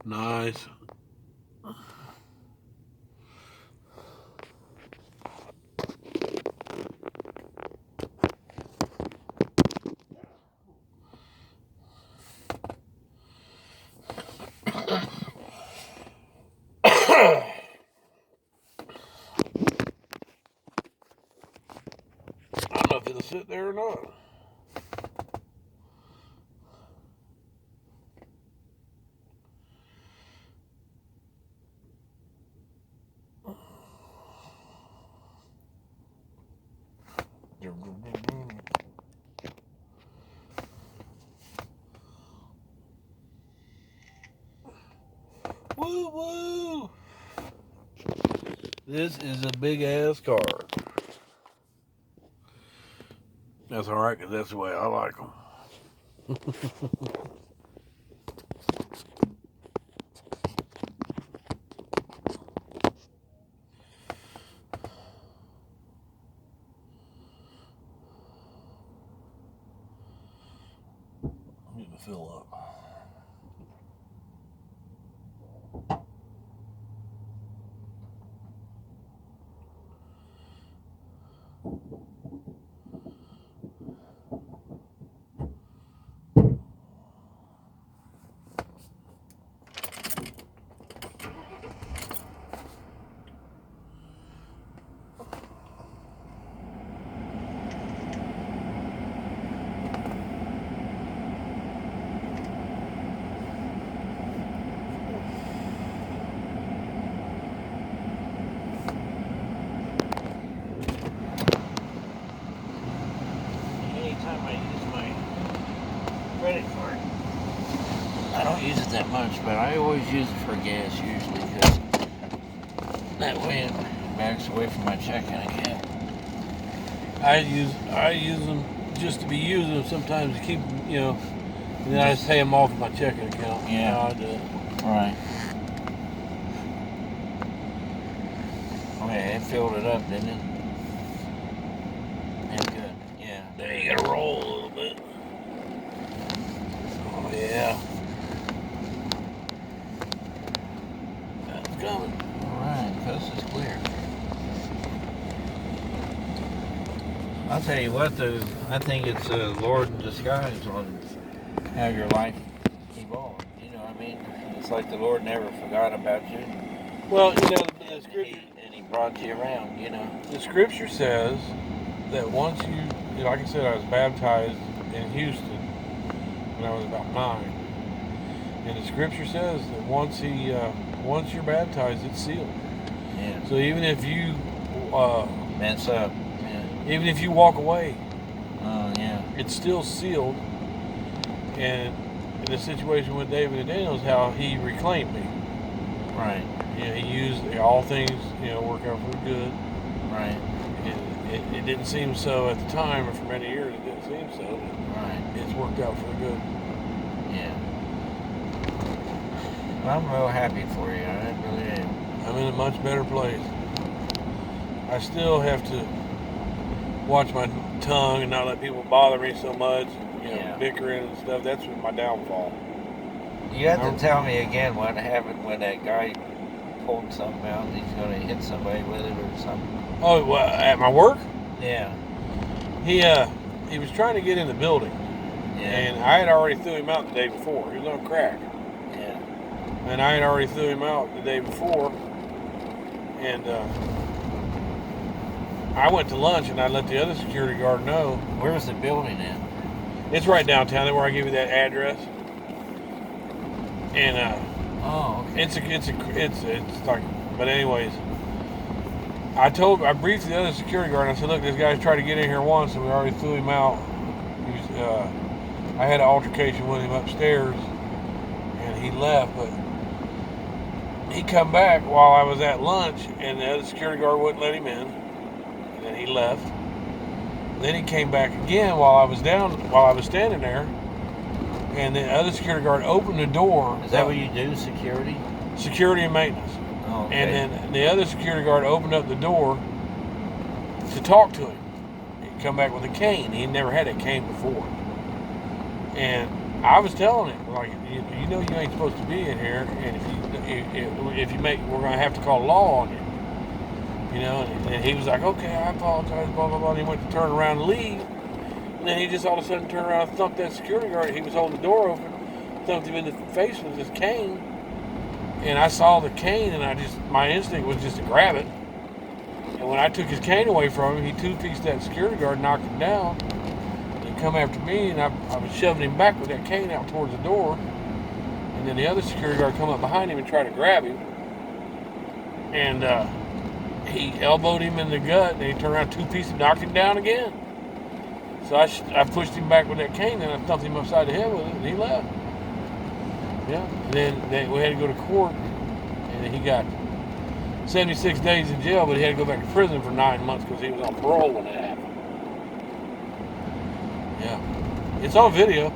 Nice. I don't know if it'll sit there or not. Woo woo! This is a big ass car. That's alright, because that's the way I like them. I'm getting to fill up. Anytime I use my credit card, I don't use it that much, but I always use it for gas usually, because that way it backs away from my checking account. I use them just to be using them sometimes to keep, and then I just pay them off of my checking account. Yeah. I do it. Right. Okay, it filled it up, didn't it? That's good. Yeah. There you gotta roll a little bit. Oh yeah. That's coming. Alright, coast is clear. I'll tell you what, though, I think it's a Lord in disguise on how your life evolved. You know what I mean? It's like the Lord never forgot about you. Well, the scripture, and he brought you around, the scripture says that once like I said, I was baptized in Houston when I was about 9. And the scripture says that once you're baptized, it's sealed. Yeah. So even if you mess up, even if you walk away, it's still sealed. And in the situation with David and Daniel is how he reclaimed me. Right. He used all things, work out for the good. Right. And it didn't seem so at the time, or for many years it didn't seem so. Right. It's worked out for the good. Yeah. Well, I'm real happy for you. I really am. I'm in a much better place. I still have to watch my tongue and not let people bother me so much. Bickering and stuff. That's my downfall. You have to tell me again what happened when that guy pulled something out and he's going to hit somebody with it or something. Oh, well, at my work? Yeah. He was trying to get in the building. Yeah. And I had already threw him out the day before. He was on crack. Yeah. And I had already threw him out the day before. And I went to lunch and I let the other security guard know. Where's the building at? It's right downtown, where I give you that address. And okay. It's like, but anyways, I briefed the other security guard and I said, look, this guy's tried to get in here once and we already threw him out. I had an altercation with him upstairs and he left, but he come back while I was at lunch and the other security guard wouldn't let him in, and then he left. Then he came back again while I was standing there, and the other security guard opened the door. Is that what you do, security? Security and maintenance. Oh, okay. And then the other security guard opened up the door to talk to him. come back with a cane. He never had a cane before. And I was telling him, like, you know you ain't supposed to be in here, and if you make, we're going to have to call law on you. You know, and he was like, okay, I apologize, blah, blah, blah. And he went to turn around and leave. And then he just all of a sudden turned around and thumped that security guard. He was holding the door open, thumped him in the face with his cane. And I saw the cane, and my instinct was just to grab it. And when I took his cane away from him, he two-pieced that security guard, knocked him down. He come after me, and I was shoving him back with that cane out towards the door. And then the other security guard come up behind him and tried to grab him. And he elbowed him in the gut, and he turned around, two-pieced him, knocked him down again. So I pushed him back with that cane, and I thumped him upside the head with it, and he left. Yeah. And then we had to go to court, and he got 76 days in jail, but he had to go back to prison for 9 months because he was on parole when it happened. Yeah. It's on video.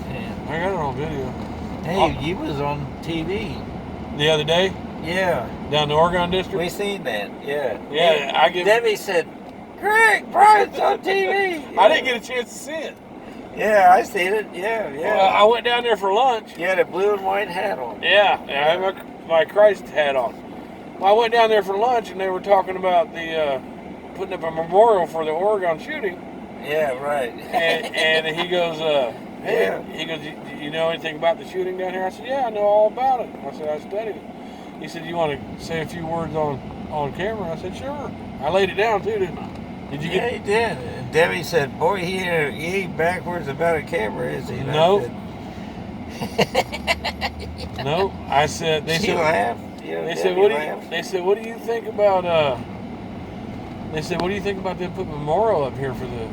Yeah. I got it on video. Hey, you was on TV. The other day? Yeah. Down the Oregon District? We seen that, yeah. Yeah, Debbie said, Greg, Bryan's on TV. I didn't get a chance to see it. Yeah, I seen it. Yeah. Well, I went down there for lunch. You had a blue and white hat on. Yeah, I had my Christ hat on. Well, I went down there for lunch, and they were talking about the putting up a memorial for the Oregon shooting. Yeah, right. and he goes, hey, yeah. He goes, you know anything about the shooting down here? I said, yeah, I know all about it. I said, I studied it. He said, you want to say a few words on camera? I said, sure. I laid it down, too, didn't I? Did you get? Yeah, he did. And Debbie said, boy, he ain't backwards about a camera, is he? And no. Said, no. I said, they said, laughed. Yeah, they said, what do you think about, they said, what do you think about them putting a memorial up here for the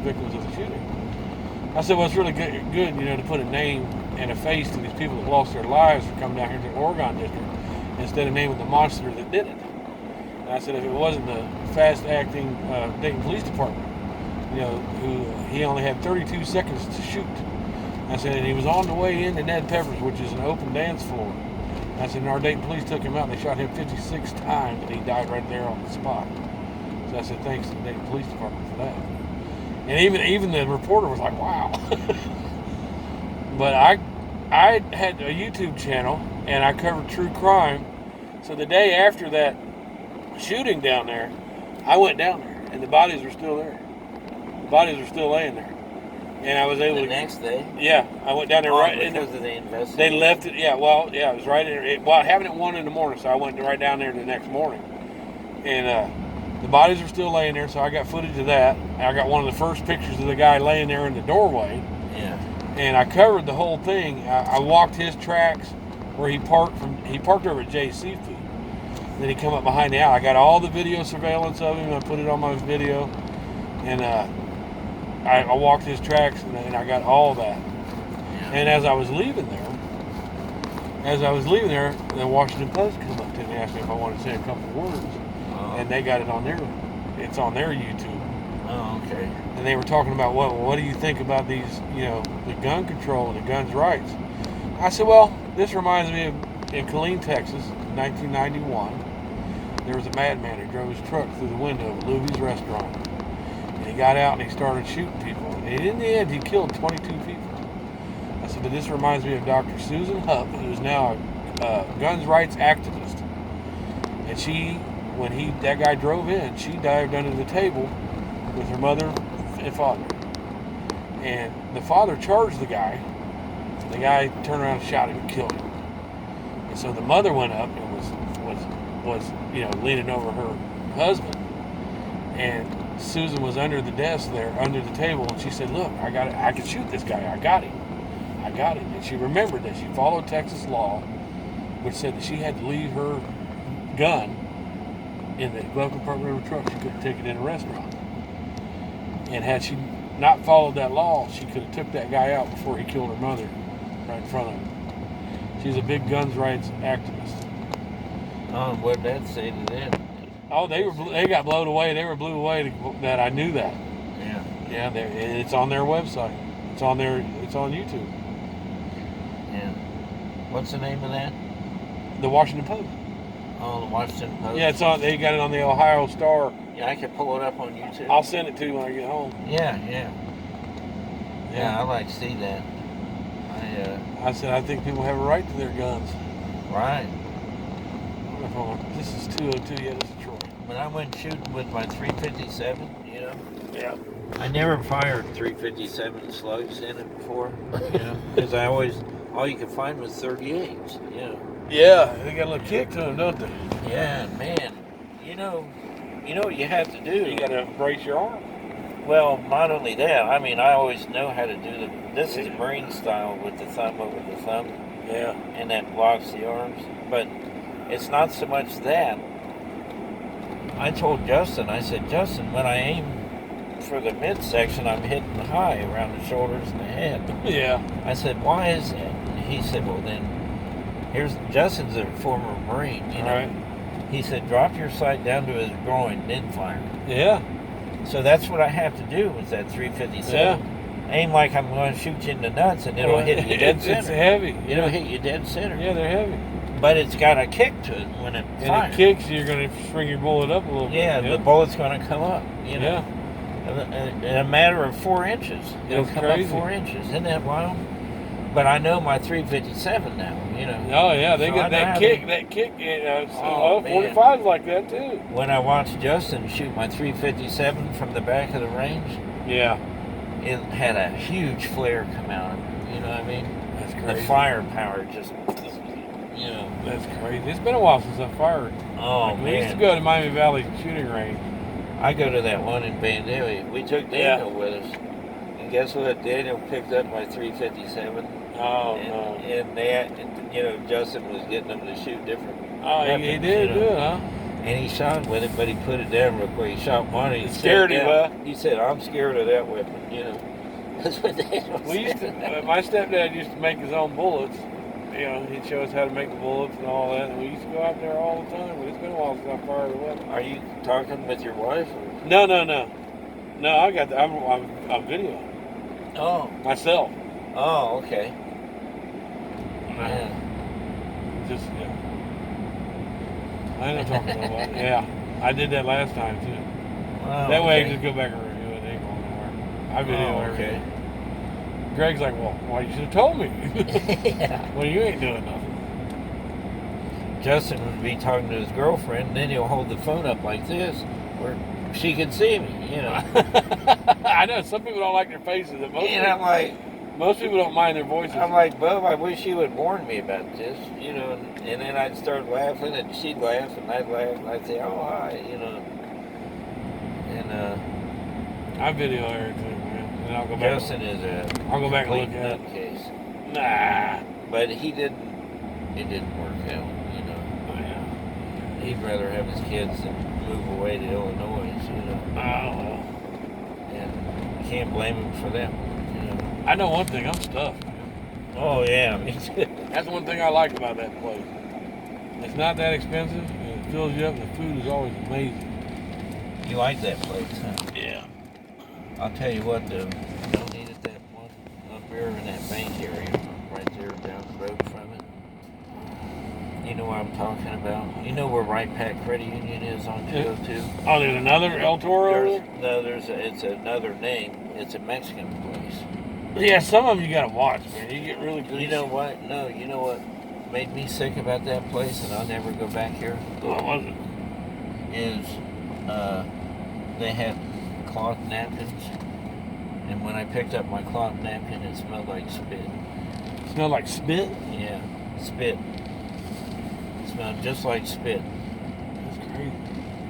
victims of the shooting? I said, well, it's really good, to put a name and a face to these people that lost their lives for coming down here to the Oregon District instead of naming the monster that did it. And I said, if it wasn't the fast-acting Dayton Police Department, who he only had 32 seconds to shoot. I said, and he was on the way into Ned Pepper's, which is an open dance floor. I said, and our Dayton Police took him out, and they shot him 56 times, and he died right there on the spot. So I said, thanks to the Dayton Police Department for that. And even the reporter was like, wow. But I had a YouTube channel, and I covered true crime. So the day after that shooting down there, I went down there, and the bodies were still there. The bodies were still laying there. And I was able to... The next day? Yeah, I went down there right... Because of the investigation? They left it, yeah, it was right in there. Well, it happened at 1 in the morning, so I went right down there the next morning. And the bodies were still laying there, so I got footage of that. I got one of the first pictures of the guy laying there in the doorway. Yeah. And I covered the whole thing. I walked his tracks where he parked over at Jay's Seafood. Then he come up behind the alley. I got all the video surveillance of him. I put it on my video. And I walked his tracks, and I got all that. Yeah. And as I was leaving there, the Washington Post came up to me and asked me if I wanted to say a couple of words. Oh. And they got it on it's on their YouTube. Oh, okay. And they were talking about, what do you think about these, the gun control and the guns' rights? I said, well, this reminds me of in Killeen, Texas, 1991. There was a madman who drove his truck through the window of Louie's restaurant. And he got out and he started shooting people. And in the end, he killed 22 people. I said, but this reminds me of Dr. Susan Hupp, who's now a guns rights activist. And when that guy drove in, she dived under the table with her mother and father. And the father charged the guy. The guy turned around and shot him and killed him. And so the mother went up and was leaning over her husband. And Susan was under the desk there, under the table, and she said, look, I can shoot this guy. I got him. And she remembered that she followed Texas law, which said that she had to leave her gun in the glove compartment of her truck. She couldn't take it in a restaurant. And had she not followed that law, she could have took that guy out before he killed her mother right in front of her. She's a big guns rights activist. Oh, what did that say to them? Oh, they got blown away. They were blew away that I knew that. Yeah. Yeah, it's on their website. It's on YouTube. Yeah. What's the name of that? The Washington Post. Oh, the Washington Post. Yeah, they got it on the Ohio Star Yeah, I could pull it up on YouTube. I'll send it to you when I get home. Yeah. I like to see that. I said I think people have a right to their guns. Right. This is 202. Yeah, this is Troy. When I went shooting with my 357, you know. Yeah. I never fired 357 slugs in it before, you know, because all you could find was 38s, you know. Yeah, they got a little kick to them, don't they? Yeah, man. You know what you have to do. You got to brace your arm. Well, not only that. I mean, I always know how to do this is Marine style with the thumb over the thumb. Yeah. And that blocks the arms. But it's not so much that. I told Justin, I said, Justin, when I aim for the midsection, I'm hitting high around the shoulders and the head. Yeah. I said, why is that? And he said, well, then, Justin's a former Marine, you know. Right. He said, drop your sight down to his groin, then fire. Yeah. So that's what I have to do with that 357. Yeah. Aim like I'm going to shoot you in the nuts, and it'll hit you dead center. It's heavy. It'll hit you dead center. Yeah, they're heavy. But it's got a kick to it when it fires. And it kicks, you're going to swing your bullet up a little bit. Yeah, the bullet's going to come up, you know. Yeah. In a matter of 4 inches. It'll come crazy. up 4 inches. Isn't that wild? But I know my 357 now, you know. Oh, yeah, they So got I know that how kick. to- That kick, man. 45's like that, too. When I watched Justin shoot my 357 from the back of the range, Yeah. it had a huge flare come out of it. You know what I mean? That's The crazy. firepower just, you know. That's crazy. It's been a while since I fired. Oh, We used to man. go to Miami Valley shooting range. I go to that one in Vandalia. We took Daniel with us. And guess what? Daniel picked up my 357. Oh, and, no. and they, you know, Justin was getting them to shoot different. Oh, he weapons, did you do know. it, huh? And he shot with it, but he put it down real quick. He shot one and he Scared set it him, down. He said, I'm scared of that weapon, you know. That's what Daniel We used to, said. my stepdad used to make his own bullets. You know, he'd show us how to make the bullets and all that. And we used to go out there all the time. But it's been a while since I fired a weapon. Are you talking with your wife? Or? No. No, I got the, I'm video Oh. myself. Oh, okay. Man. Just, yeah. I ain't not talking about it. Yeah. I did that last time, too. Oh, That way I okay. can just go back and review it. It ain't going nowhere. I video Oh, everything. okay. Greg's like, well, why you should have told me? Yeah. Well, you ain't doing nothing. Justin would be talking to his girlfriend, and then he'll hold the phone up like this, where she can see me, you know. I know some people don't like their faces. But most people don't mind their voices. I'm like, Bub, I wish you would warn me about this, you know. And then I'd start laughing, and she'd laugh, and I'd laugh, and I'd say, oh, hi, you know. And I video everything, man. And I'll go back. Justin is I'll go back and complete look at it. nutcase. Nah. But it didn't work out, you know. Oh, yeah. He'd rather have his kids than move away to Illinois, you know. Oh, well. And you can't blame him for that, you know. I know one thing. I'm stuffed, man. Oh, yeah, me too. That's one thing I like about that place. It's not that expensive, and it fills you up, and the food is always amazing. You like that place, huh? Yeah. I'll tell you what, though. You don't need it that one up there in that bank area, right there down the road from it. You know what I'm talking about? You know where Right Pack Credit Union is on 202? Oh, there's another El Toro over It's another name. It's a Mexican place. there? Yeah, some of them you gotta watch, man. You get really good. You know what? No, you know what made me sick about that place, and I'll never go back here? What was it? Is they had cloth napkins, and when I picked up my cloth napkin, it smelled like spit. Smell like spit? Yeah, spit. It smelled just like spit. That's crazy.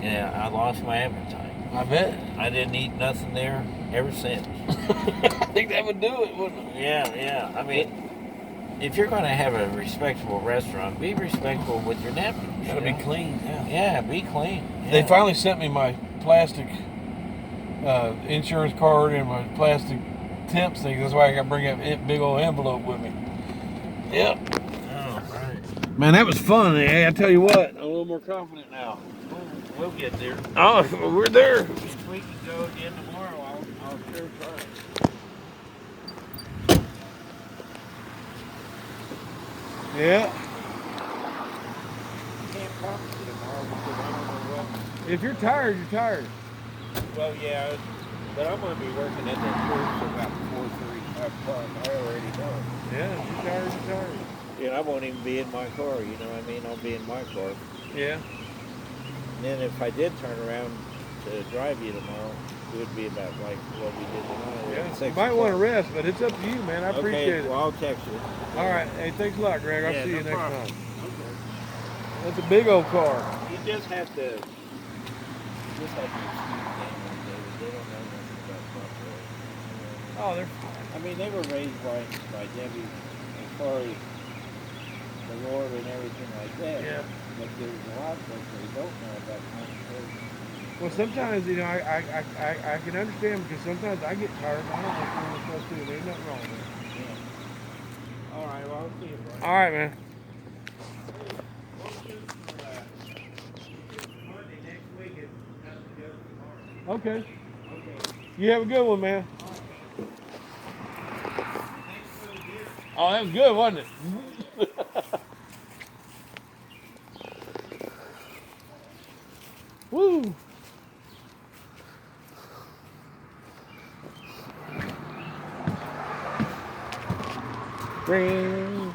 Yeah, I lost my appetite. I bet. I didn't eat nothing there ever since. I think that would do it, wouldn't it? Yeah. I mean, if you're going to have a respectable restaurant, be respectable with your napkins. Gotta you be know? clean, yeah. Yeah, be clean. They Yeah. finally sent me my plastic insurance card and my plastic temps thing. That's why I got to bring that big old envelope with me. Yep. Oh, right. Man, that was fun. I tell you what, I'm a little more confident now. We'll get there. Oh, we're there. If we can go again tomorrow, I'll sure try. Yeah. I can't promise you tomorrow because I don't know If you're tired, you're tired. Well, yeah, but I'm going to be working at that course till about 4:35 o'clock. I already know. Yeah, if you're tired, you're tired. And I won't even be in my car, you know what I mean? I'll be in my car. Yeah. And then if I did turn around to drive you tomorrow, it would be about like what we did tonight. Yeah. At You 6 might want to o'clock. rest, but it's up to you, man. I appreciate Okay, it. well, I'll text you. All right. Hey, thanks a lot, Greg. I'll Yeah, see no you next problem. time. Okay. That's a big old car. You just have to excuse them, David. They don't know nothing about truck roads. Oh, they're fine. I mean, they were raised by Debbie as far as the Lord and everything like that. Yeah. But there's a lot of things they don't know about conservation. Well, sometimes, you know, I can understand because sometimes I get tired and I don't like doing this stuff too. There's nothing wrong with it. Yeah. All right, well, I'll see you, Brian. All right, man. Okay. You have a good one, man. Oh, that was good, wasn't it? Woo! Ring.